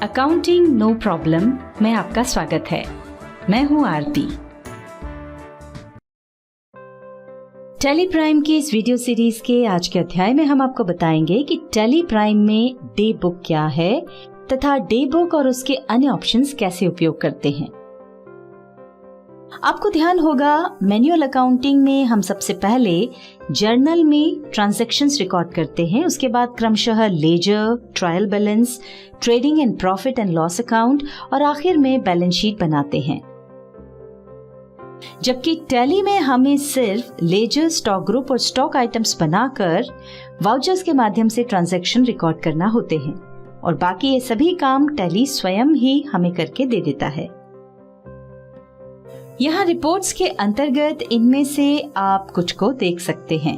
Accounting no problem में आपका स्वागत है। मैं हूं आरती। टैली प्राइम की इस वीडियो सीरीज के आज के अध्याय में हम आपको बताएंगे कि टैली प्राइम में डे बुक क्या है तथा डे बुक और उसके अन्य ऑप्शंस कैसे उपयोग करते हैं। आपको ध्यान होगा मैनुअल अकाउंटिंग में हम सबसे पहले जर्नल में ट्रांजैक्शंस रिकॉर्ड करते हैं, उसके बाद क्रमशः ledger, trial balance, trading and profit and loss account और आखिर में बैलेंस शीट बनाते हैं। जबकि टैली में हमें सिर्फ लेजर, स्टॉक ग्रुप और स्टॉक आइटम्स बनाकर वाउचर्स के माध्यम से ट्रांजैक्शन रिकॉर्ड करना होते हैं और बाकी ये सभी काम टैली स्वयं ही हमें करके दे देता है। यहाँ रिपोर्ट्स के अंतर्गत इनमें से आप कुछ को देख सकते हैं।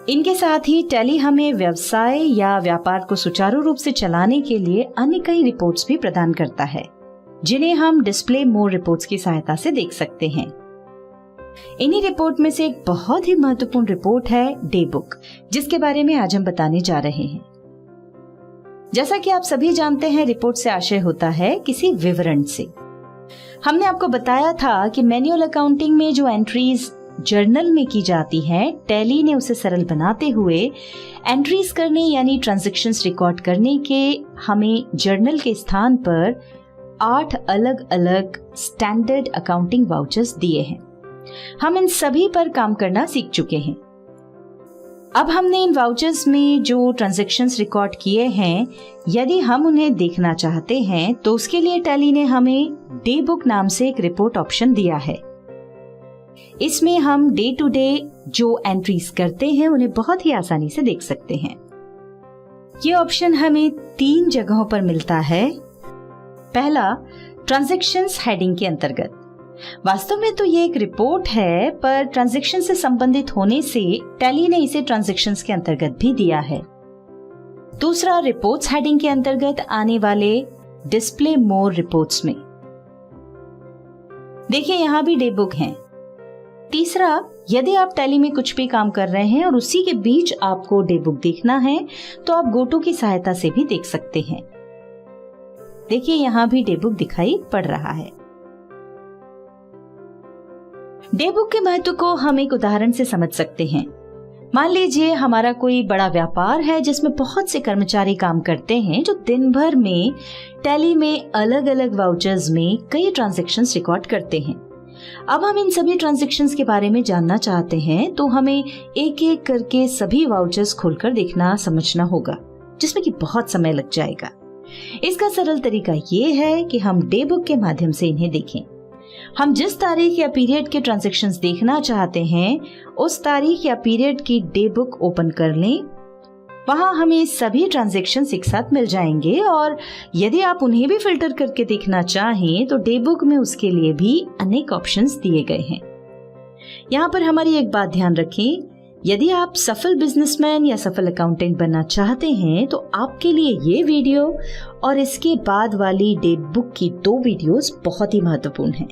इनके साथ ही टैली हमें व्यवसाय या व्यापार को सुचारू रूप से चलाने के लिए अन्य कई रिपोर्ट्स भी प्रदान करता है, जिन्हें हम डिस्प्ले मोर रिपोर्ट्स की सहायता से देख सकते हैं। इन्हीं रिपोर्ट में से एक बहुत ही महत्वपूर्ण रिपोर्ट है डे बुक, जिसके बारे में आज हम बताने जा रहे हैं। जैसा कि आप सभी जानते हैं, रिपोर्ट से आशय होता है किसी विवरण से। हमने आपको बताया था कि मैनुअल अकाउंटिंग में जो एंट्रीज जर्नल में की जाती हैं, टैली ने उसे सरल बनाते हुए एंट्रीज करने यानी ट्रांजैक्शंस रिकॉर्ड करने के हमें जर्नल के स्थान पर 8 अलग अलग स्टैंडर्ड अकाउंटिंग वाउचर्स दिए हैं। हम इन सभी पर काम करना सीख चुके हैं। अब हमने इन वाउचर्स में जो ट्रांजैक्शंस रिकॉर्ड किए हैं, यदि हम उन्हें देखना चाहते हैं तो उसके लिए टैली ने हमें डे बुक नाम से एक रिपोर्ट ऑप्शन दिया है। इसमें हम डे टू डे जो एंट्रीज करते हैं उन्हें बहुत ही आसानी से देख सकते हैं। ये ऑप्शन हमें 3 जगहों पर मिलता है। पहला, ट्रांजैक्शंस हेडिंग के अंतर्गत। वास्तव में तो ये एक रिपोर्ट है, पर ट्रांजैक्शन से संबंधित होने से टैली ने इसे ट्रांजैक्शंस के अंतर्गत भी दिया है। दूसरा, रिपोर्ट्स हेडिंग के अंतर्गत आने वाले डिस्प्ले मोर रिपोर्ट्स में। देखिए, यहां भी डे बुक है। तीसरा, यदि आप टैली में कुछ भी काम कर रहे हैं और उसी के बीच आपको डे बुक देखना है तो आप गोटो की सहायता से भी देख सकते हैं। देखिए, यहां भी डे बुक दिखाई पड़ रहा है। डे बुक के महत्व को हम एक उदाहरण से समझ सकते हैं। मान लीजिए हमारा कोई बड़ा व्यापार है जिसमें बहुत से कर्मचारी काम करते हैं, जो दिन भर में टैली में अलग अलग वाउचर्स में कई ट्रांजैक्शंस रिकॉर्ड करते हैं। अब हम इन सभी ट्रांजैक्शंस के बारे में जानना चाहते हैं तो हमें एक एक करके सभी वाउचर्स खोलकर देखना समझना होगा, जिसमें कि बहुत समय लग जाएगा। इसका सरल तरीका ये है कि हम डे बुक के माध्यम से इन्हें देखें। हम जिस तारीख या पीरियड के ट्रांजैक्शंस देखना चाहते हैं, उस तारीख या पीरियड की डे बुक ओपन कर लें। वहां हमें सभी ट्रांजैक्शंस एक साथ मिल जाएंगे और यदि आप उन्हें भी फिल्टर करके देखना चाहें तो डे बुक में उसके लिए भी अनेक ऑप्शंस दिए गए हैं। यहाँ पर हमारी एक बात ध्यान रखें, यदि आप सफल बिजनेसमैन या सफल अकाउंटेंट बनना चाहते हैं तो आपके लिए ये वीडियो और इसके बाद वाली डे बुक की 2 वीडियोस बहुत ही महत्वपूर्ण हैं।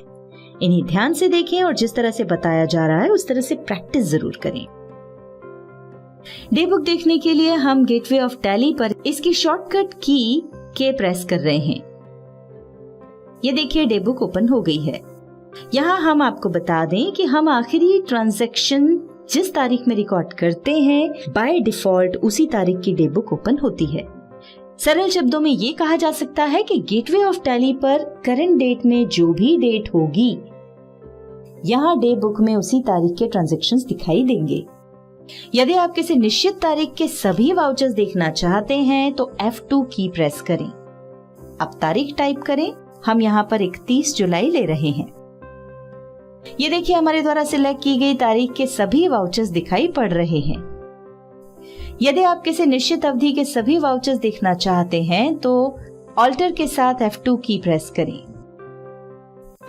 इन्हें ध्यान से देखें और जिस तरह से बताया जा रहा है उस तरह से प्रैक्टिस जरूर करें। डे बुक देखने के लिए हम गेटवे ऑफ टैली पर इसकी शॉर्टकट की के प्रेस कर रहे हैं। ये देखिए, डे बुक ओपन हो गई है। यहाँ हम आपको बता दें कि हम आखिरी ट्रांजैक्शन जिस तारीख में रिकॉर्ड करते हैं, बाय डिफॉल्ट उसी तारीख की डे बुक ओपन होती है। सरल शब्दों में ये कहा जा सकता है कि गेटवे ऑफ टैली पर करंट डेट में जो भी डेट होगी, यहाँ डे बुक में उसी तारीख के ट्रांजैक्शंस दिखाई देंगे। यदि आप किसी निश्चित तारीख के सभी वाउचर्स देखना चाहते हैं तो F2 की प्रेस करें। अब तारीख टाइप करें। हम यहाँ पर 31 जुलाई ले रहे हैं। ये देखिए, हमारे द्वारा सिलेक्ट की गई तारीख के सभी वाउचर्स दिखाई पड़ रहे हैं। यदि आप किसी निश्चित अवधि के सभी वाउचर्स देखना चाहते हैं तो ऑल्टर के साथ F2 की प्रेस करें।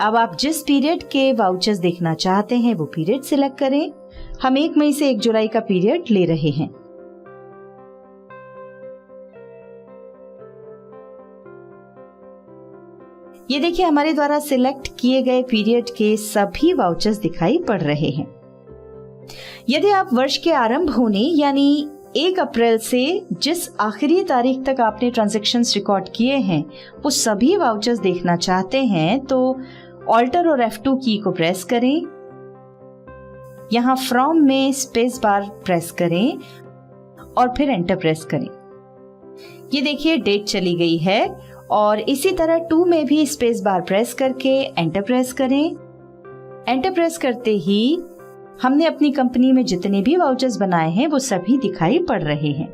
अब आप जिस पीरियड के वाउचर्स देखना चाहते हैं वो पीरियड सिलेक्ट करें। हम 1 मई से 1 जुलाई का पीरियड ले रहे हैं। ये देखिए, हमारे द्वारा सिलेक्ट किए गए पीरियड के सभी वाउचर्स दिखाई पड़ रहे हैं। यदि आप वर्ष के आरंभ होने यानी 1 अप्रैल से जिस आखिरी तारीख तक आपने ट्रांजैक्शंस रिकॉर्ड किए हैं वो सभी वाउचर्स देखना चाहते हैं तो ऑल्टर और F2 की को प्रेस करें। यहाँ फ्रॉम में स्पेस बार प्रेस करें और फिर एंटर प्रेस करें। ये देखिए डेट चली गई है। और इसी तरह 2 में भी स्पेस बार प्रेस करके एंटर प्रेस करें। एंटर प्रेस करते ही हमने अपनी कंपनी में जितने भी वाउचर्स बनाए हैं वो सभी दिखाई पड़ रहे हैं।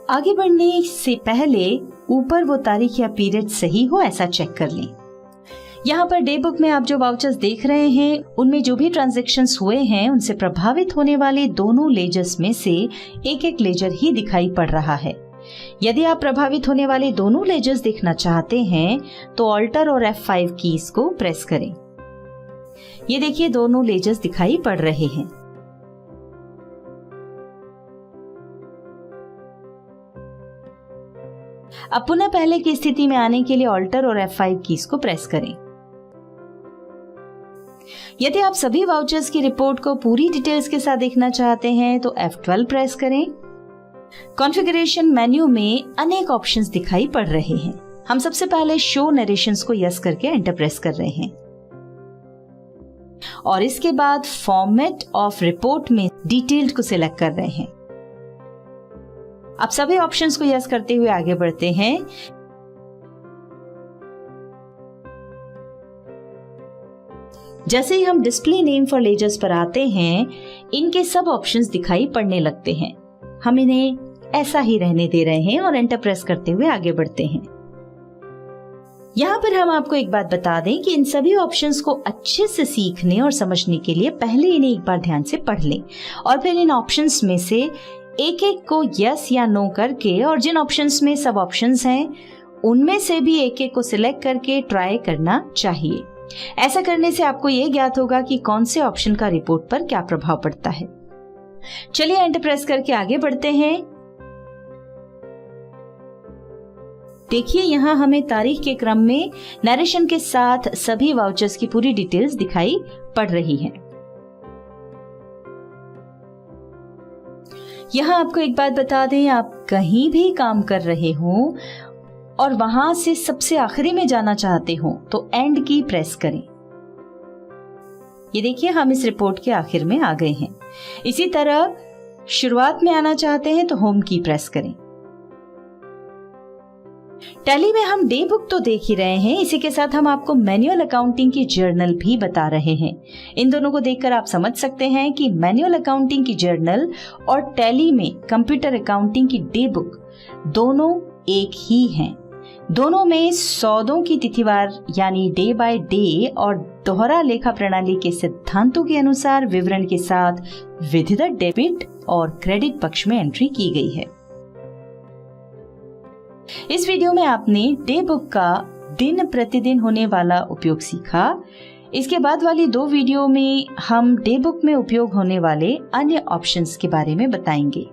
आगे बढ़ने से पहले ऊपर वो तारीख या पीरियड सही हो ऐसा चेक कर लें। यहाँ पर डे बुक में आप जो वाउचर्स देख रहे हैं उनमें जो भी ट्रांजैक्शंस हुए हैं उनसे प्रभावित होने वाले दोनों लेजर्स में से एक लेजर ही दिखाई पड़ रहा है। यदि आप प्रभावित होने वाले दोनों लेजर्स देखना चाहते हैं तो ऑल्टर और F5 कीज को प्रेस करें। ये देखिए दोनों लेजर्स दिखाई पड़ रहे हैं। अब पुनः पहले की स्थिति में आने के लिए ऑल्टर और F5 कीज को प्रेस करें। यदि आप सभी वाउचर्स की रिपोर्ट को पूरी डिटेल्स के साथ देखना चाहते हैं तो F12 प्रेस करें। कॉन्फ़िगरेशन मेन्यू में अनेक ऑप्शंस दिखाई पड़ रहे हैं। हम सबसे पहले शो नरेशंस को यस करके एंटर प्रेस कर रहे हैं और इसके बाद फॉर्मेट ऑफ रिपोर्ट में डिटेल्ड को सिलेक्ट कर रहे हैं। अब सभी ऑप्शंस को यस करते हुए आगे बढ़ते हैं। जैसे ही हम डिस्प्ले नेम फॉर लेजर्स पर आते हैं इनके सब ऑप्शंस दिखाई पड़ने लगते हैं। हम इन्हें ऐसा ही रहने दे रहे हैं और एंटर प्रेस करते हुए आगे बढ़ते हैं। यहाँ पर हम आपको एक बात बता दें कि इन सभी ऑप्शंस को अच्छे से सीखने और समझने के लिए पहले इन्हें एक बार ध्यान से पढ़ लें और फिर इन ऑप्शंस में से एक एक को यस या नो करके और जिन ऑप्शंस में सब ऑप्शंस हैं उनमें से भी एक एक को सिलेक्ट करके ट्राई करना चाहिए। ऐसा करने से आपको ये ज्ञात होगा कि कौन से ऑप्शन का रिपोर्ट पर क्या प्रभाव पड़ता है। चलिए एंटर प्रेस करके आगे बढ़ते हैं। देखिए यहाँ हमें तारीख के क्रम में नरेशन के साथ सभी वाउचर्स की पूरी डिटेल्स दिखाई पड़ रही हैं। यहाँ आपको एक बात बता दें, आप कहीं भी काम कर रहे हो और वहां से सबसे आखिरी में जाना चाहते हो तो एंड की प्रेस करें। ये देखिए हम इस रिपोर्ट के आखिर में आ गए हैं। इसी तरह शुरुआत में आना चाहते हैं तो होम की प्रेस करें। टैली में हम डे बुक तो देख ही रहे हैं, इसी के साथ हम आपको मैनुअल अकाउंटिंग की जर्नल भी बता रहे हैं। इन दोनों को देखकर आप समझ सकते हैं कि मैनुअल अकाउंटिंग की जर्नल और टैली में कंप्यूटर अकाउंटिंग की डे बुक दोनों एक ही हैं। दोनों में सौदों की तिथिवार यानी डे बाय डे और दोहरा लेखा प्रणाली के सिद्धांतों के अनुसार विवरण के साथ विधिवत डेबिट और क्रेडिट पक्ष में एंट्री की गई है। इस वीडियो में आपने डे बुक का दिन प्रतिदिन होने वाला उपयोग सीखा। इसके बाद वाली 2 वीडियो में हम डे बुक में उपयोग होने वाले अन्य ऑप्शंस के बारे में बताएंगे।